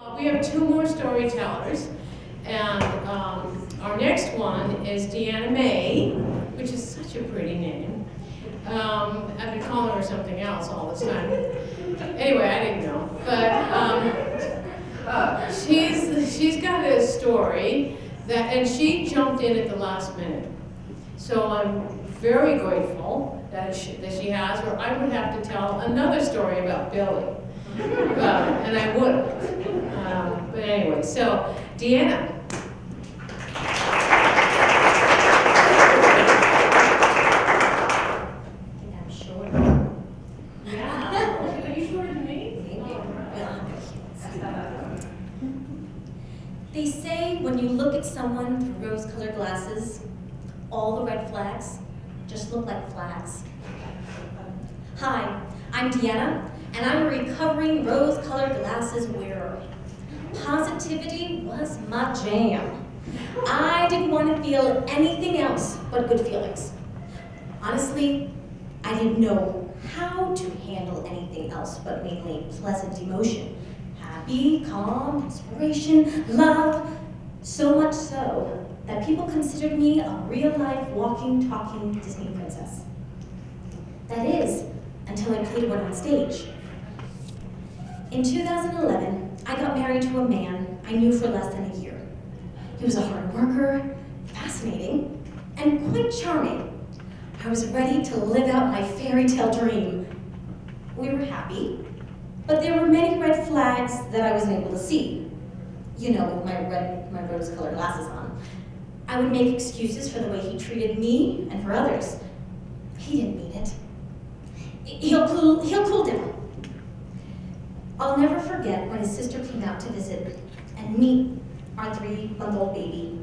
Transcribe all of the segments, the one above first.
We have two more storytellers, and our next one is Deanna May, which is such a pretty name. I've been calling her something else all this time. Anyway, I didn't know, but she's got a story and she jumped in at the last minute. So I'm very grateful that she has, or I would have to tell another story about Billy. And I would. But anyway, so Deanna. I'm short. Yeah. Are you shorter than me? They say when you look at someone through rose-colored glasses, all the red flags just look like flags. Hi, I'm Deanna, and I'm a recovering rose-colored glasses wearer. Positivity was my jam. I didn't want to feel anything else but good feelings. Honestly, I didn't know how to handle anything else but mainly pleasant emotion. Happy, calm, inspiration, love, so much so that people considered me a real-life, walking, talking Disney princess. That is, until I played one on stage. In 2011, I got married to a man I knew for less than a year. He was a hard worker, fascinating, and quite charming. I was ready to live out my fairy tale dream. We were happy, but there were many red flags that I wasn't able to see. You know, with my rose-colored glasses on. I would make excuses for the way he treated me and for others. He didn't mean it. He'll cool down. I'll never forget when his sister came out to visit and meet our 3-month-old baby.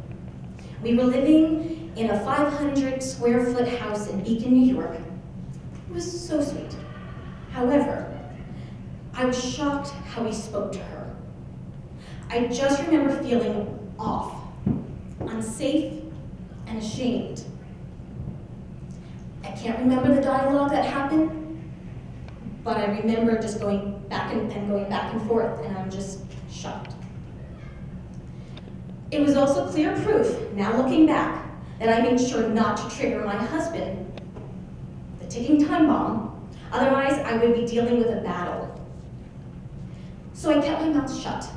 We were living in a 500 square foot house in Beacon, New York. It was so sweet. However, I was shocked how he spoke to her. I just remember feeling off, unsafe, and ashamed. I can't remember the dialogue that happened, but I remember just going back and forth, and I'm just shocked. It was also clear proof, now looking back, that I made sure not to trigger my husband, the ticking time bomb, otherwise I would be dealing with a battle. So I kept my mouth shut.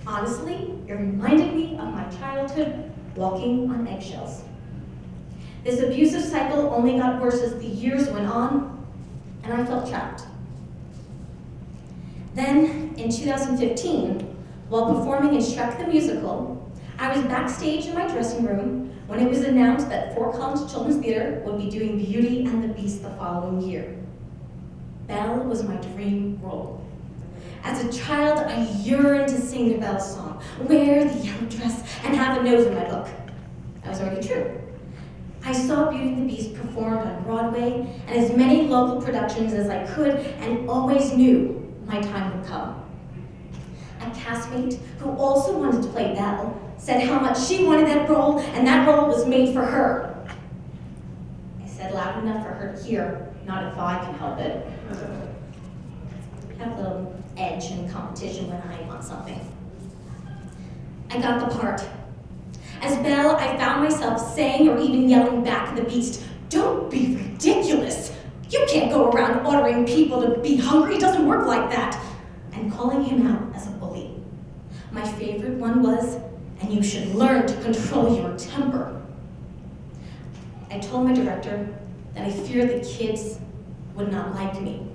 Honestly, it reminded me of my childhood walking on eggshells. This abusive cycle only got worse as the years went on, and I felt trapped. Then, in 2015, while performing in Shrek the Musical, I was backstage in my dressing room when it was announced that Fort Collins Children's Theater would be doing Beauty and the Beast the following year. Belle was my dream role. As a child, I yearned to sing the Belle song, wear the yellow dress, and have a nose in my book. That was already true. I saw Beauty and the Beast performed on Broadway and as many local productions as I could, and always knew my time would come. A castmate who also wanted to play Belle said how much she wanted that role, and that role was made for her. I said loud enough for her to hear, not if I can help it. I have a little edge in competition when I want something. I got the part. As Belle, I found myself saying or even yelling back at the Beast, "Don't be ridiculous. You can't go around ordering people to be hungry. It doesn't work like that." And calling him out as a bully. My favorite one was, "And you should learn to control your temper." I told my director that I feared the kids would not like me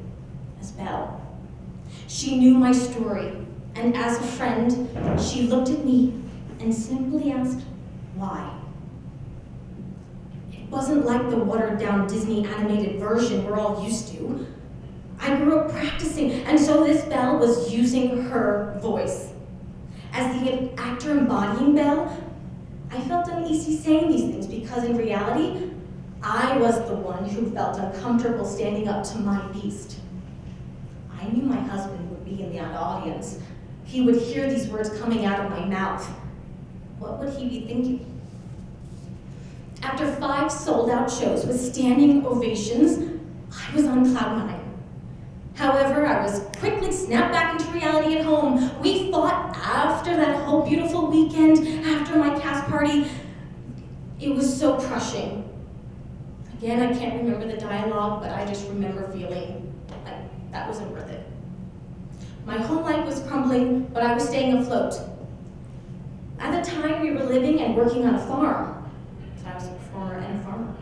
as Belle. She knew my story, and as a friend, she looked at me and simply asked, why? It wasn't like the watered-down Disney animated version we're all used to. I grew up practicing, and so this Belle was using her voice. As the actor embodying Belle, I felt uneasy saying these things because in reality, I was the one who felt uncomfortable standing up to my Beast. I knew my husband would be in the audience. He would hear these words coming out of my mouth. What would he be thinking? After 5 sold-out shows with standing ovations, I was on cloud 9. However, I was quickly snapped back into reality at home. We fought after that whole beautiful weekend, after my cast party. It was so crushing. Again, I can't remember the dialogue, but I just remember feeling like that wasn't worth it. My home life was crumbling, but I was staying afloat. At the time, we were living and working on a farm. I was a performer and a farmer.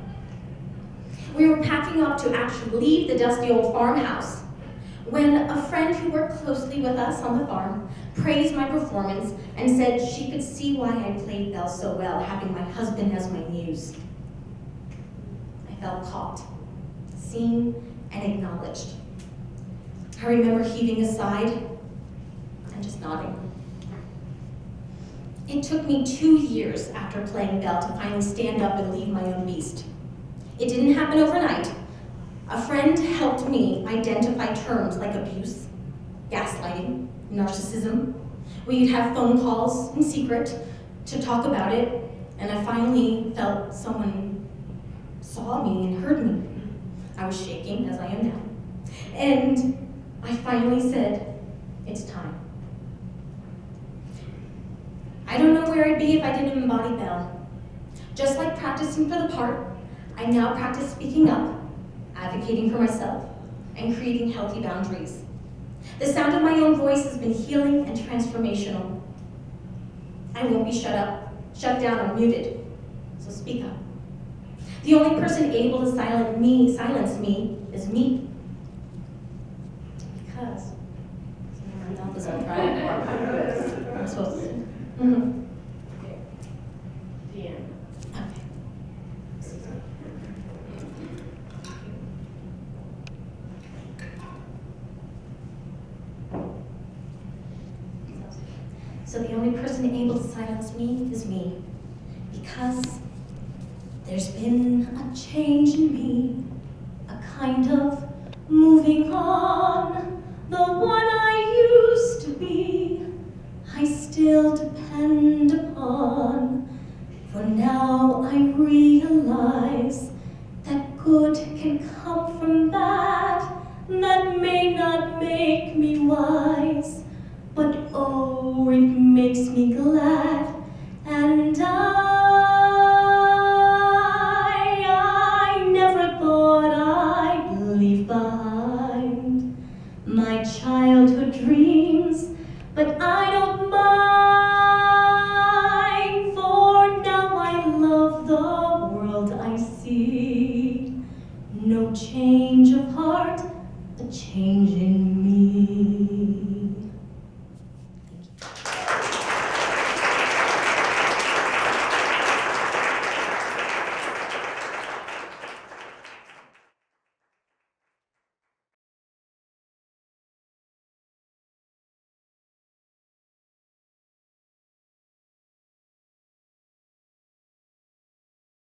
We were packing up to actually leave the dusty old farmhouse when a friend who worked closely with us on the farm praised my performance and said she could see why I played Belle so well, having my husband as my muse. I felt caught, seen, and acknowledged. I remember heaving a sigh and just nodding. It took me 2 years after playing Belle to finally stand up and leave my own beast. It didn't happen overnight. A friend helped me identify terms like abuse, gaslighting, narcissism. We'd have phone calls in secret to talk about it, and I finally felt someone saw me and heard me. I was shaking, as I am now. And I finally said, it's time. I don't know where I'd be if I didn't embody Belle. Just like practicing for the part, I now practice speaking up, advocating for myself, and creating healthy boundaries. The sound of my own voice has been healing and transformational. I won't be shut down, or muted, so speak up. The only person able to silence me is me. Because my mouth is on fire. I'm supposed to. Okay. The end. Okay. So the only person able to silence me is me, because there's been a change in me, a kind of moving on. The one I used to be, I still depend upon. For now I realize that good can come from bad, that may not make me wise, but oh, it makes me glad, and I never thought I'd leave behind my childhood dreams, but I don't mind, for now I love the world I see. No change of heart, a change in